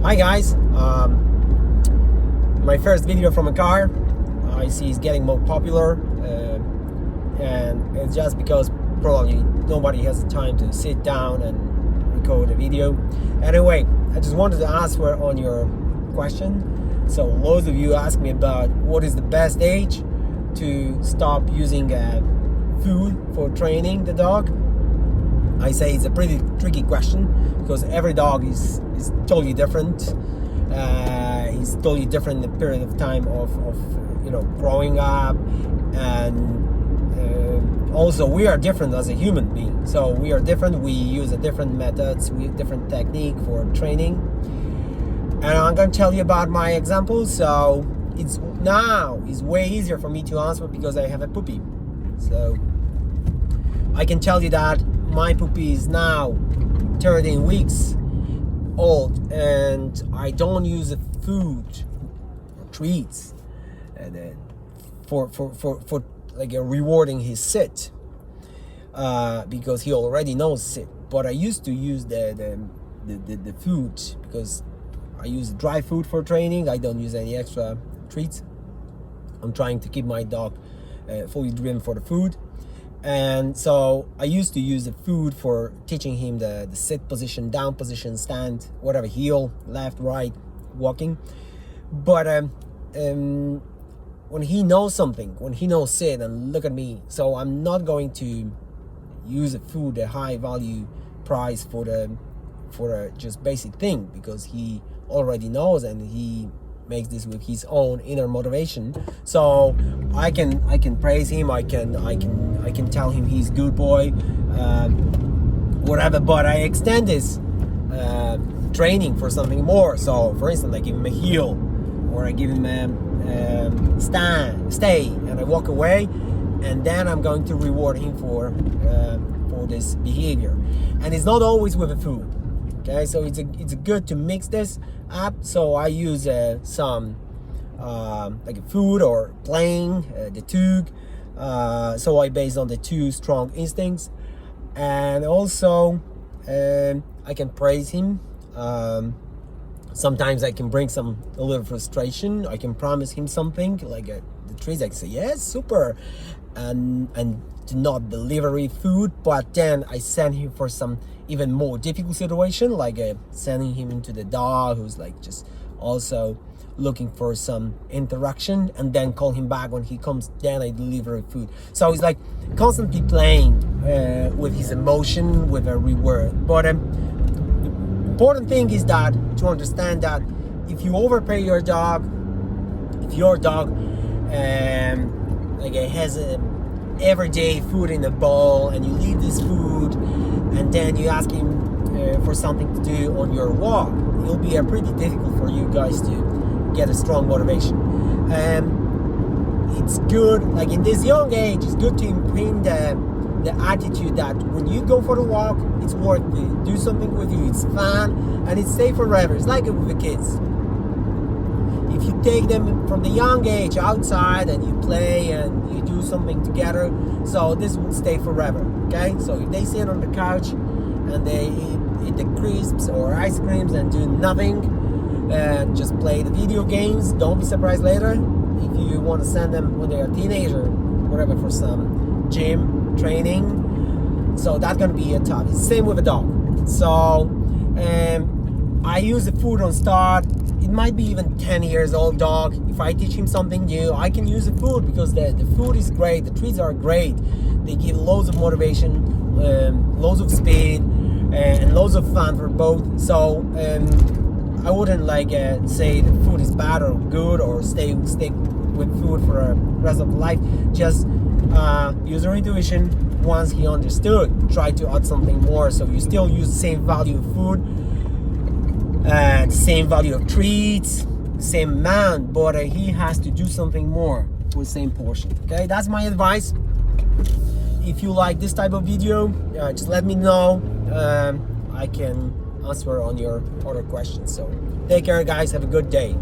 Hi guys, my first video from a car. I see it's getting more popular, and it's just because probably nobody has the time to sit down and record a video. Anyway, I just wanted to answer on your question. So loads of you ask me about what is the best age to stop using food for training the dog. I say it's a pretty tricky question because every dog is totally different. He's totally different in the period of time of growing up, and also we are different as a human being. So we are different. We use a different methods, we different technique for training. And I'm going to tell you about my example. So it's way easier for me to answer because I have a puppy. So I can tell you that my puppy is now 13 weeks old, and I don't use food or treats for like rewarding his sit because he already knows sit. But I used to use the food because I use dry food for training. I don't use any extra treats. I'm trying to keep my dog fully driven for the food. And so I used to use the food for teaching him the sit position, down position, stand, whatever, heel, left, right, walking. But when he knows something, when he knows sit and look at me, so I'm not going to use the food, a high value price for a just basic thing, because he already knows and he makes this with his own inner motivation. So I can praise him, I can tell him he's good boy, whatever, but I extend this training for something more. So for instance, I give him a heel, or I give him a stay, and I walk away, and then I'm going to reward him for this behavior. And it's not always with the food. Okay, so it's good to mix this up. So I use some like a food or playing the tug. So I base on the two strong instincts, and also I can praise him. Sometimes I can bring a little frustration. I can promise him something like the trees. I can say yes, super, and to not deliver food, but then I send him for some even more difficult situation, like sending him into the dog who's like just also looking for some interaction, and then call him back when he comes. Then I deliver food. So he's like constantly playing with his emotion, with a reward. But the important thing is that to understand that if you overpay your dog, if your dog has everyday food in a bowl, and you leave this food, and then you ask him for something to do on your walk, it'll be pretty difficult for you guys to get a strong motivation. It's good, like in this young age, it's good to imprint the attitude that when you go for the walk, it's worth it. Do something with you, it's fun, and it's stay forever. It's like it with the kids. If you take them from the young age outside and you play and you do something together, so this will stay forever. Okay, so if they sit on the couch and they eat the crisps or ice creams and do nothing, just play the video games, don't be surprised later if you want to send them when they are teenager, whatever, for some gym training. So that's gonna be a tough. It's the same with a dog. So I use the food on start. It might be even 10 years old dog. If I teach him something new, I can use the food because the food is great. The treats are great. They give loads of motivation, loads of speed, and loads of fun for both. So I wouldn't say the food is bad or good, or stick with food for the rest of life. Just use your intuition. Once he understood, try to add something more, so you still use the same value of food, the same value of treats, same amount, but he has to do something more with the same portion. Okay, that's my advice. If you like this type of video, just let me know. I can answer on your other questions. So take care, guys. Have a good day.